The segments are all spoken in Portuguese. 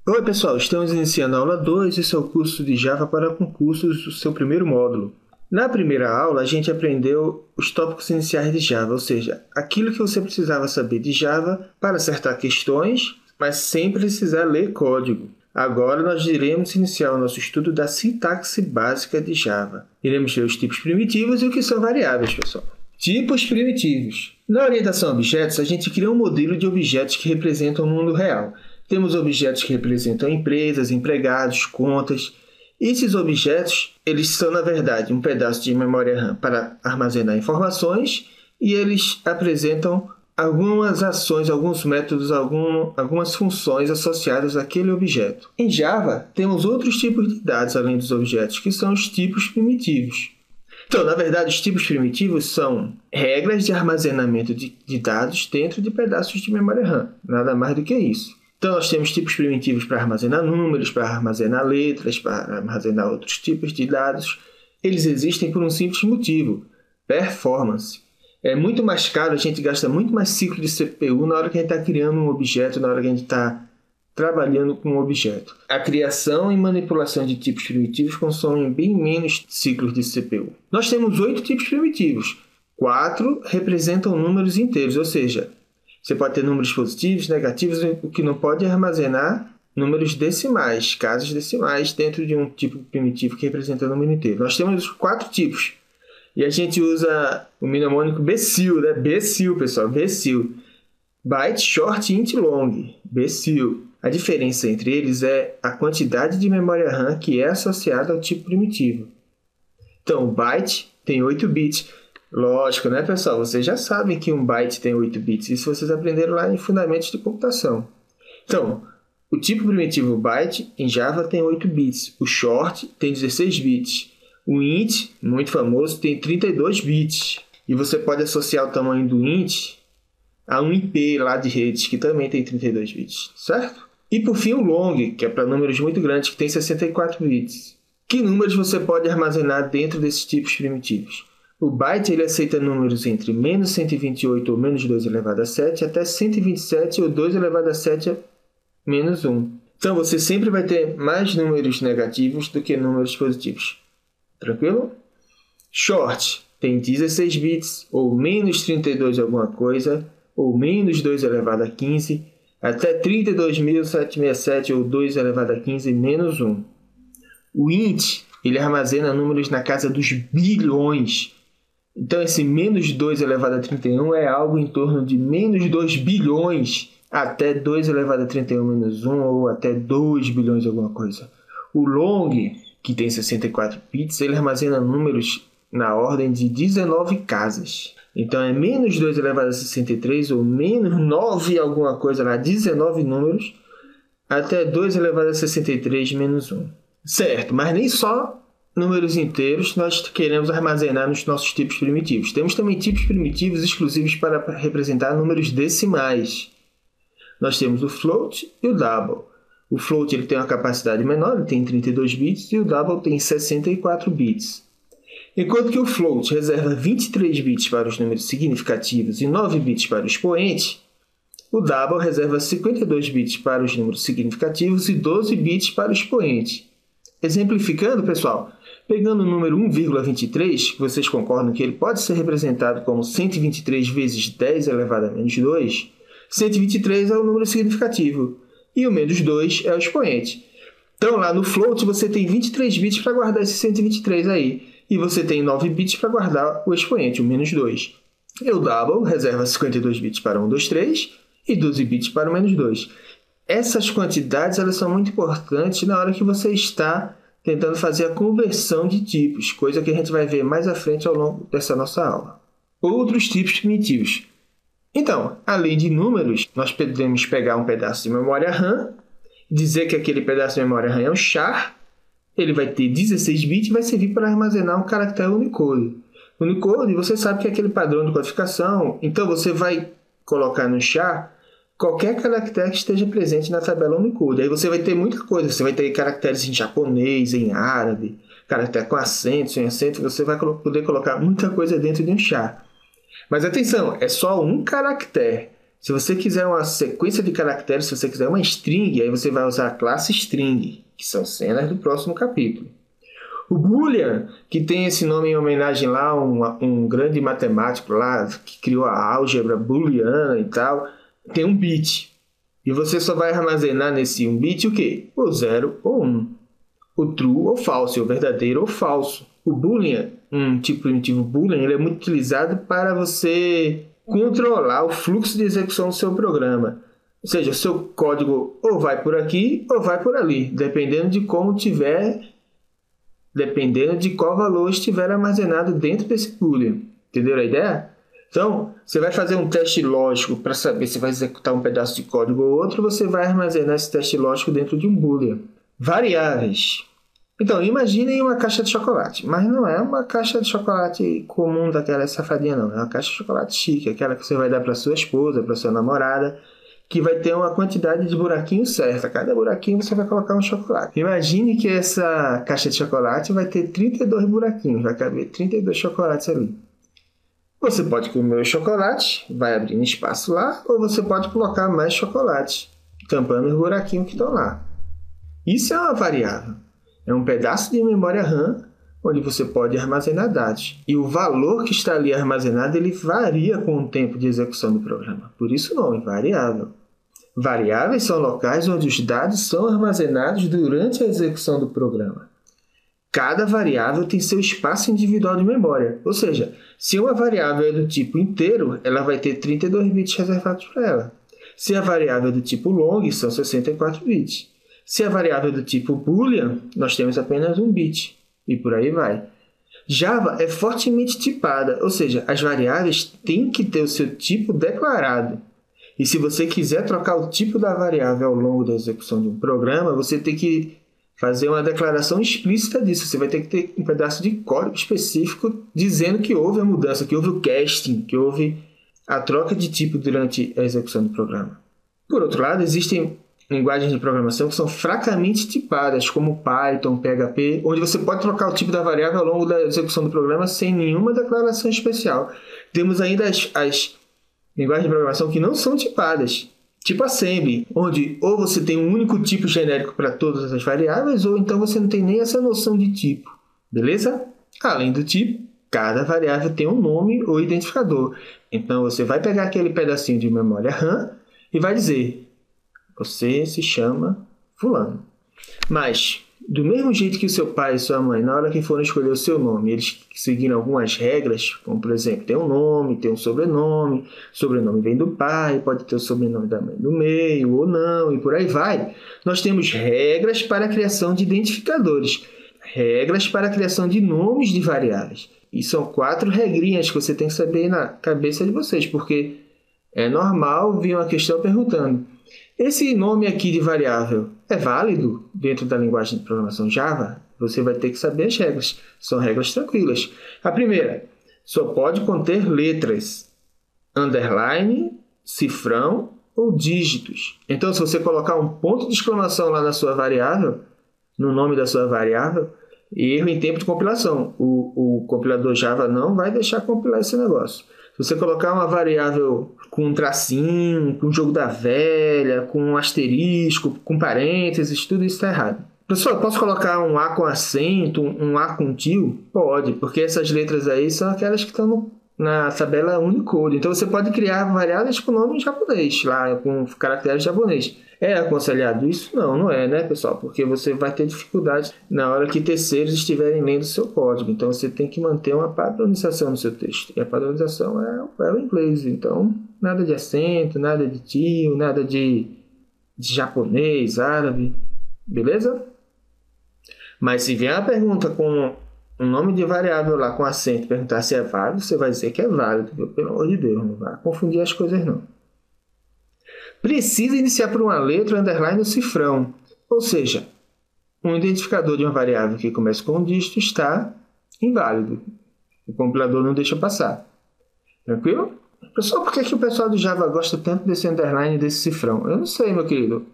Oi pessoal, estamos iniciando a aula 2, esse é o curso de Java para concursos, o seu primeiro módulo. Na primeira aula, a gente aprendeu os tópicos iniciais de Java, ou seja, aquilo que você precisava saber de Java para acertar questões, mas sem precisar ler código. Agora nós iremos iniciar o nosso estudo da sintaxe básica de Java. Iremos ver os tipos primitivos e o que são variáveis, pessoal. Tipos primitivos. Na orientação a objetos, a gente cria um modelo de objetos que representam o mundo real. Temos objetos que representam empresas, empregados, contas. Esses objetos, eles são, na verdade, um pedaço de memória RAM para armazenar informações e eles apresentam algumas ações, alguns métodos, algumas funções associadas àquele objeto. Em Java, temos outros tipos de dados além dos objetos, que são os tipos primitivos. Então, na verdade, os tipos primitivos são regras de armazenamento de dados dentro de pedaços de memória RAM, nada mais do que isso. Então, nós temos tipos primitivos para armazenar números, para armazenar letras, para armazenar outros tipos de dados. Eles existem por um simples motivo: performance. É muito mais caro, a gente gasta muito mais ciclo de CPU na hora que a gente está criando um objeto, na hora que a gente está trabalhando com um objeto. A criação e manipulação de tipos primitivos consomem bem menos ciclos de CPU. Nós temos 8 tipos primitivos. 4 representam números inteiros, ou seja, você pode ter números positivos, negativos, o que não pode é armazenar números decimais, casas decimais, dentro de um tipo primitivo que representa o número inteiro. Nós temos 4 tipos. E a gente usa o mnemônico BECIL, né? BECIL, pessoal, BECIL. Byte, Short, Int, Long, BECIL. A diferença entre eles é a quantidade de memória RAM que é associada ao tipo primitivo. Então, o byte tem 8 bits. Lógico, né, pessoal? Vocês já sabem que um byte tem 8 bits. Isso vocês aprenderam lá em Fundamentos de Computação. Então, o tipo primitivo byte em Java tem 8 bits. O short tem 16 bits. O int, muito famoso, tem 32 bits. E você pode associar o tamanho do int a um IP lá de redes, que também tem 32 bits, certo? E por fim o long, que é para números muito grandes, que tem 64 bits. Que números você pode armazenar dentro desses tipos primitivos? O byte ele aceita números entre menos 128 ou menos 2 elevado a 7 até 127 ou 2 elevado a 7 menos 1. Então você sempre vai ter mais números negativos do que números positivos. Tranquilo? Short tem 16 bits, ou menos 32 alguma coisa, ou menos 2 elevado a 15, até 32.767 ou 2 elevado a 15 menos 1. O int ele armazena números na casa dos bilhões. Então, esse menos 2 elevado a 31 é algo em torno de menos 2 bilhões até 2 elevado a 31 menos 1 ou até 2 bilhões alguma coisa. O long, que tem 64 bits, ele armazena números na ordem de 19 casas. Então, é menos 2 elevado a 63 ou menos 9 alguma coisa lá, 19 números, até 2 elevado a 63 menos 1. Certo, mas nem só números inteiros nós queremos armazenar nos nossos tipos primitivos. Temos também tipos primitivos exclusivos para representar números decimais. Nós temos o float e o double. O float ele tem uma capacidade menor, ele tem 32 bits, e o double tem 64 bits. Enquanto que o float reserva 23 bits para os números significativos e 9 bits para o expoente, o double reserva 52 bits para os números significativos e 12 bits para o expoente. Exemplificando, pessoal, pegando o número 1,23, vocês concordam que ele pode ser representado como 123 vezes 10 elevado a menos 2? 123 é o número significativo e o menos 2 é o expoente. Então, lá no float, você tem 23 bits para guardar esse 123 aí. E você tem 9 bits para guardar o expoente, o menos 2. E o double reserva 52 bits para 1, 2, 3 e 12 bits para o menos 2. Essas quantidades elas são muito importantes na hora que você está tentando fazer a conversão de tipos, coisa que a gente vai ver mais à frente ao longo dessa nossa aula. Outros tipos primitivos. Então, além de números, nós podemos pegar um pedaço de memória RAM, dizer que aquele pedaço de memória RAM é um char, ele vai ter 16 bits e vai servir para armazenar um caractere Unicode. Unicode, você sabe que é aquele padrão de codificação, então você vai colocar no char qualquer caractere que esteja presente na tabela Unicode. Aí você vai ter muita coisa, você vai ter caracteres em japonês, em árabe, caractere com acento, sem acento, você vai poder colocar muita coisa dentro de um char. Mas atenção, é só um caractere. Se você quiser uma sequência de caracteres, se você quiser uma string, aí você vai usar a classe string, que são cenas do próximo capítulo. O Boolean, que tem esse nome em homenagem lá a um grande matemático lá, que criou a álgebra booleana e tal, tem um bit. E você só vai armazenar nesse 1 bit o quê? O 0 ou 1. O true ou false, o verdadeiro ou falso. O Boolean, um tipo primitivo Boolean, ele é muito utilizado para você controlar o fluxo de execução do seu programa. Ou seja, o seu código ou vai por aqui ou vai por ali, dependendo de qual valor estiver armazenado dentro desse Boolean. Entenderam a ideia? Então, você vai fazer um teste lógico para saber se vai executar um pedaço de código ou outro, você vai armazenar esse teste lógico dentro de um Boolean. Variáveis. Então, imaginem uma caixa de chocolate, mas não é uma caixa de chocolate comum daquela safadinha, não. É uma caixa de chocolate chique, aquela que você vai dar para sua esposa, para sua namorada, que vai ter uma quantidade de buraquinhos certa. Cada buraquinho você vai colocar um chocolate. Imagine que essa caixa de chocolate vai ter 32 buraquinhos, vai caber 32 chocolates ali. Você pode comer o chocolate, vai abrindo espaço lá, ou você pode colocar mais chocolate, tampando os buraquinhos que estão lá. Isso é uma variável. É um pedaço de memória RAM onde você pode armazenar dados. E o valor que está ali armazenado ele varia com o tempo de execução do programa. Por isso o nome, variável. Variáveis são locais onde os dados são armazenados durante a execução do programa. Cada variável tem seu espaço individual de memória. Ou seja, se uma variável é do tipo inteiro, ela vai ter 32 bits reservados para ela. Se a variável é do tipo long, são 64 bits. Se a variável é do tipo Boolean, nós temos apenas 1 bit. E por aí vai. Java é fortemente tipada, ou seja, as variáveis têm que ter o seu tipo declarado. E se você quiser trocar o tipo da variável ao longo da execução de um programa, você tem que fazer uma declaração explícita disso. Você vai ter que ter um pedaço de código específico dizendo que houve a mudança, que houve o casting, que houve a troca de tipo durante a execução do programa. Por outro lado, existem linguagens de programação que são fracamente tipadas, como Python, PHP, onde você pode trocar o tipo da variável ao longo da execução do programa sem nenhuma declaração especial. Temos ainda as linguagens de programação que não são tipadas, tipo Assembly, onde ou você tem um único tipo genérico para todas as variáveis, ou então você não tem nem essa noção de tipo. Beleza? Além do tipo, cada variável tem um nome ou identificador. Então você vai pegar aquele pedacinho de memória RAM e vai dizer: você se chama fulano. Mas, do mesmo jeito que o seu pai e sua mãe, na hora que foram escolher o seu nome, eles seguiram algumas regras, como por exemplo, tem um nome, tem um sobrenome vem do pai, pode ter o sobrenome da mãe no meio ou não, e por aí vai. Nós temos regras para a criação de identificadores, regras para a criação de nomes de variáveis. E são 4 regrinhas que você tem que saber na cabeça de vocês, porque é normal vir uma questão perguntando: esse nome aqui de variável é válido dentro da linguagem de programação Java? Você vai ter que saber as regras. São regras tranquilas. A primeira, só pode conter letras, underline, cifrão ou dígitos. Então, se você colocar um ponto de exclamação lá na sua variável, no nome da sua variável, erro em tempo de compilação. O compilador Java não vai deixar compilar esse negócio. Se você colocar uma variável com um tracinho, com jogo da velha, com um asterisco, com parênteses, tudo isso está errado. Pessoal, posso colocar um A com acento, um A com tio? Pode, porque essas letras aí são aquelas que estão na tabela Unicode. Então você pode criar variáveis com nome em japonês, lá com caracteres japonês. É aconselhado isso? Não, não é, né, pessoal? Porque você vai ter dificuldade na hora que terceiros estiverem lendo o seu código. Então você tem que manter uma padronização no seu texto. E a padronização é o inglês. Então, nada de acento, nada de tio, nada de japonês, árabe. Beleza? Mas se vier uma pergunta com um nome de variável lá com acento, perguntar se é válido, você vai dizer que é válido, viu? Pelo amor de Deus, não vai confundir as coisas não. Precisa iniciar por uma letra, underline ou cifrão. Ou seja, um identificador de uma variável que começa com um dígito está inválido. O compilador não deixa passar. Tranquilo? Pessoal, por que o pessoal do Java gosta tanto desse underline e desse cifrão? Eu não sei, meu querido.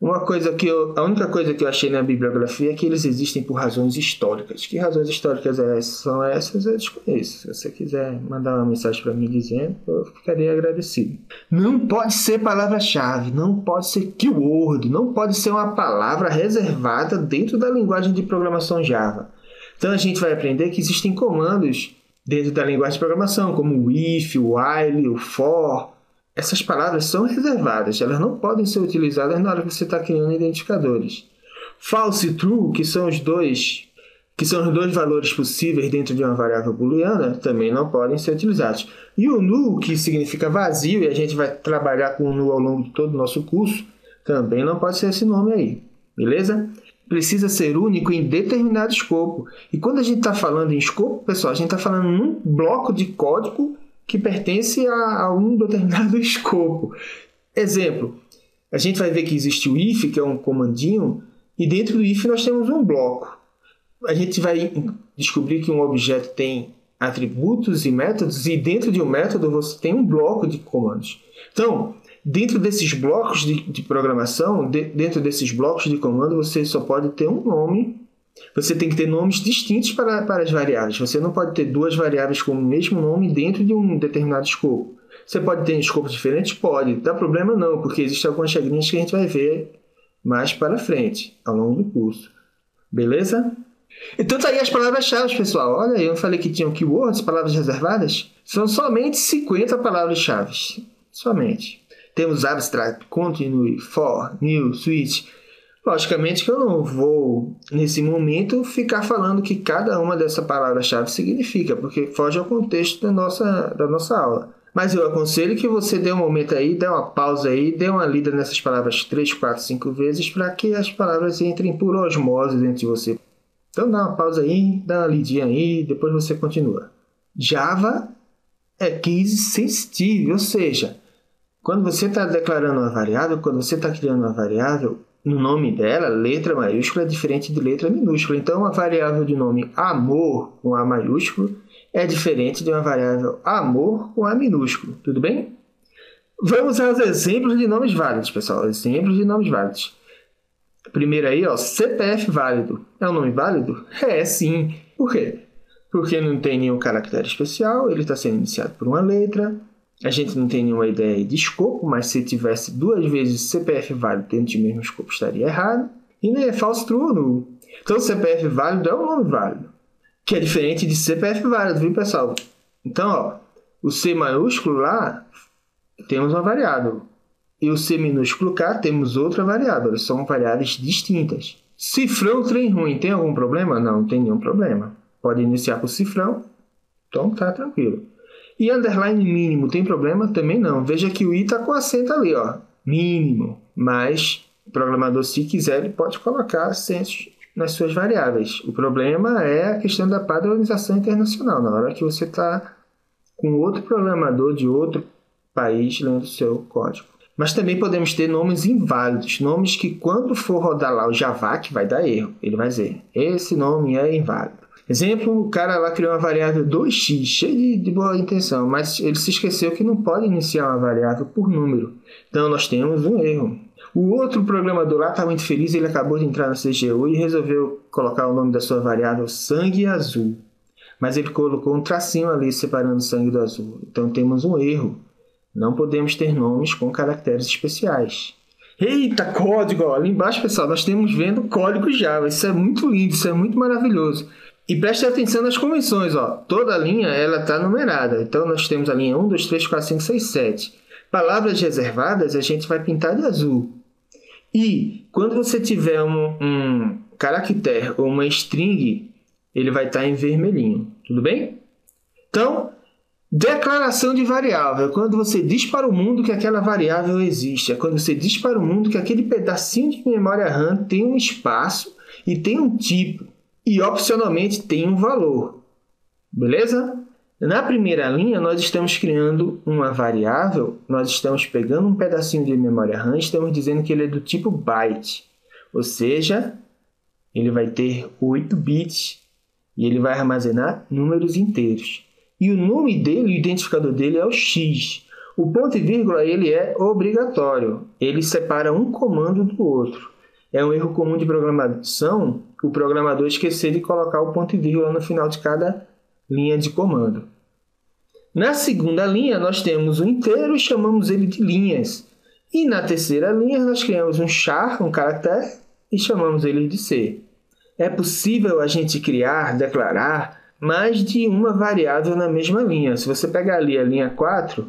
A única coisa que eu achei na bibliografia é que eles existem por razões históricas. Que razões históricas são essas? Eu desconheço. Se você quiser mandar uma mensagem para mim dizendo, eu ficaria agradecido. Não pode ser palavra-chave, não pode ser keyword, não pode ser uma palavra reservada dentro da linguagem de programação Java. Então a gente vai aprender que existem comandos dentro da linguagem de programação, como o if, o while, o for. Essas palavras são reservadas, elas não podem ser utilizadas na hora que você está criando identificadores. False e true, que são os dois valores possíveis dentro de uma variável booleana, também não podem ser utilizados. E o null, que significa vazio, e a gente vai trabalhar com o null ao longo de todo o nosso curso, também não pode ser esse nome aí, beleza? Precisa ser único em determinado escopo. E quando a gente está falando em escopo, pessoal, a gente está falando num bloco de código que pertence a um determinado escopo. Exemplo, a gente vai ver que existe o if, que é um comandinho, e dentro do if nós temos um bloco. A gente vai descobrir que um objeto tem atributos e métodos, e dentro de um método você tem um bloco de comandos. Então, dentro desses blocos de programação, dentro desses blocos de comando, você só pode ter um nome. Você tem que ter nomes distintos para as variáveis. Você não pode ter duas variáveis com o mesmo nome dentro de um determinado escopo. Você pode ter escopos diferentes? Pode. Não dá problema não, porque existem algumas regrinhas que a gente vai ver mais para frente, ao longo do curso. Beleza? Então tá aí as palavras-chave, pessoal. Olha aí, eu falei que tinham keywords, palavras reservadas. São somente 50 palavras-chave. Somente. Temos abstract, continue, for, new, switch. Logicamente que eu não vou, nesse momento, ficar falando que cada uma dessas palavras-chave significa, porque foge ao contexto da nossa aula. Mas eu aconselho que você dê um momento aí, dê uma pausa aí, dê uma lida nessas palavras 3, 4, 5 vezes para que as palavras entrem por osmose dentro de você. Então dá uma pausa aí, dá uma lidinha aí, depois você continua. Java é case sensitive, ou seja, quando você está declarando uma variável, quando você está criando uma variável, no nome dela, letra maiúscula é diferente de letra minúscula. Então, uma variável de nome amor com A maiúsculo é diferente de uma variável amor com A minúsculo. Tudo bem? Vamos aos exemplos de nomes válidos, pessoal. Exemplos de nomes válidos. Primeiro aí, ó, CPF válido. É um nome válido? É, sim. Por quê? Porque não tem nenhum caractere especial, ele está sendo iniciado por uma letra. A gente não tem nenhuma ideia de escopo, mas se tivesse duas vezes CPF válido dentro de mesmo escopo, estaria errado. E nem é false, true ou null. Então, CPF válido é um nome válido, que é diferente de CPF válido, viu, pessoal? Então, ó, o C maiúsculo lá, temos uma variável. E o C minúsculo K, temos outra variável. Eles são variáveis distintas. Cifrão trem ruim, tem algum problema? Não tem nenhum problema. Pode iniciar com cifrão, então tá tranquilo. E underline mínimo, tem problema? Também não. Veja que o i está com acento ali, ó, mínimo. Mas o programador, se quiser, ele pode colocar acentos nas suas variáveis. O problema é a questão da padronização internacional. Na hora que você está com outro programador de outro país lendo o seu código. Mas também podemos ter nomes inválidos. Nomes que, quando for rodar lá o Javac, vai dar erro. Ele vai dizer, esse nome é inválido. Exemplo, o cara lá criou uma variável 2x, cheio de boa intenção, mas ele se esqueceu que não pode iniciar uma variável por número. Então, nós temos um erro. O outro programador lá está muito feliz, ele acabou de entrar no CGU e resolveu colocar o nome da sua variável sangue azul. Mas ele colocou um tracinho ali separando o sangue do azul. Então, temos um erro. Não podemos ter nomes com caracteres especiais. Eita, código! Ó, ali embaixo, pessoal, nós temos vendo código Java. Isso é muito lindo, isso é muito maravilhoso. E preste atenção nas convenções, ó. Toda a linha ela está numerada. Então, nós temos a linha 1, 2, 3, 4, 5, 6, 7. Palavras reservadas, a gente vai pintar de azul. E quando você tiver um caractere ou uma string, ele vai estar em vermelhinho. Tudo bem? Então, declaração de variável. É quando você diz para o mundo que aquela variável existe. É quando você diz para o mundo que aquele pedacinho de memória RAM tem um espaço e tem um tipo. E, opcionalmente, tem um valor. Beleza? Na primeira linha, nós estamos criando uma variável, nós estamos pegando um pedacinho de memória RAM e estamos dizendo que ele é do tipo byte. Ou seja, ele vai ter 8 bits e ele vai armazenar números inteiros. E o nome dele, o identificador dele é o X. O ponto e vírgula ele é obrigatório. Ele separa um comando do outro. É um erro comum de programação o programador esquecer de colocar o ponto e vírgula no final de cada linha de comando. Na segunda linha, nós temos um inteiro e chamamos ele de linhas. E na terceira linha, nós criamos um char, um caractere, e chamamos ele de C. É possível a gente criar, declarar, mais de uma variável na mesma linha. Se você pegar ali a linha 4,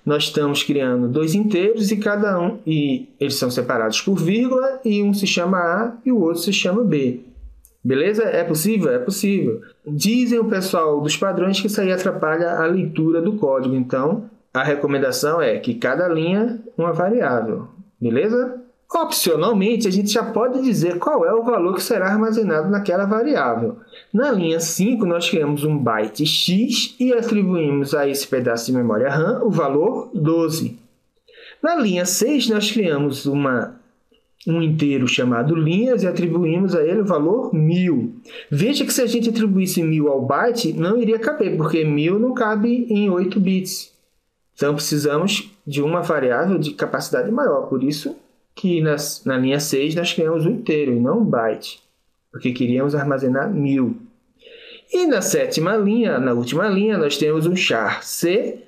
nós estamos criando 2 inteiros e eles são separados por vírgula e um se chama A e o outro se chama B. Beleza? É possível? É possível. Dizem o pessoal dos padrões que isso aí atrapalha a leitura do código. Então, a recomendação é que cada linha uma variável. Beleza? Opcionalmente, a gente já pode dizer qual é o valor que será armazenado naquela variável. Na linha 5, nós criamos um byte x e atribuímos a esse pedaço de memória RAM o valor 12. Na linha 6, nós criamos um inteiro chamado linhas e atribuímos a ele o valor 1000. Veja que se a gente atribuísse 1000 ao byte, não iria caber, porque 1000 não cabe em 8 bits. Então, precisamos de uma variável de capacidade maior. Por isso que na linha 6 nós criamos um inteiro e não um byte, porque queríamos armazenar 1000. E na sétima linha, na última linha, nós temos um char C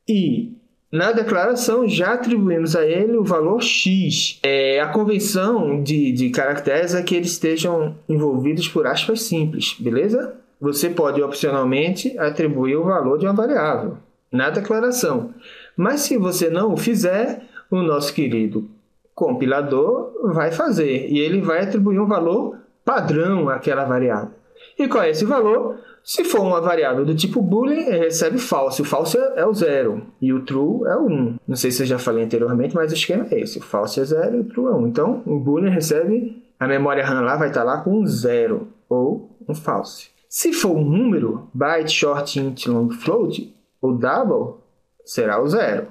e na declaração já atribuímos a ele o valor x. A convenção de caracteres é que eles estejam envolvidos por aspas simples, beleza? Você pode opcionalmente atribuir o valor de uma variável na declaração. Mas se você não o fizer, o nosso querido compilador vai fazer e ele vai atribuir um valor padrão àquela variável. E qual é esse valor? Se for uma variável do tipo boolean, ele recebe false. O false é o 0 e o true é o 1. Não sei se eu já falei anteriormente, mas o esquema é esse. O false é 0 e o true é 1. Então, o boolean recebe, a memória RAM lá vai estar lá com um 0 ou um false. Se for um número, byte, short, int, long, float, ou double, será o 0.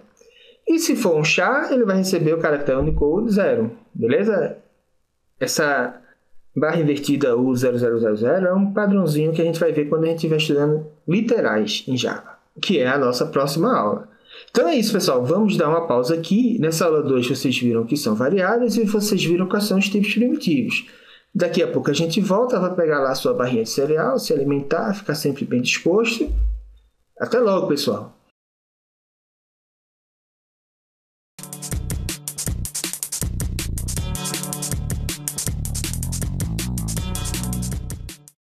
E se for um char, ele vai receber o caractere Unicode 0. Beleza? Essa barra invertida U0000 é um padrãozinho que a gente vai ver quando a gente estiver estudando literais em Java, que é a nossa próxima aula. Então é isso, pessoal. Vamos dar uma pausa aqui. Nessa aula 2 vocês viram que são variáveis e vocês viram quais são os tipos primitivos. Daqui a pouco a gente volta, vai pegar lá a sua barrinha de cereal, se alimentar, ficar sempre bem disposto. Até logo, pessoal!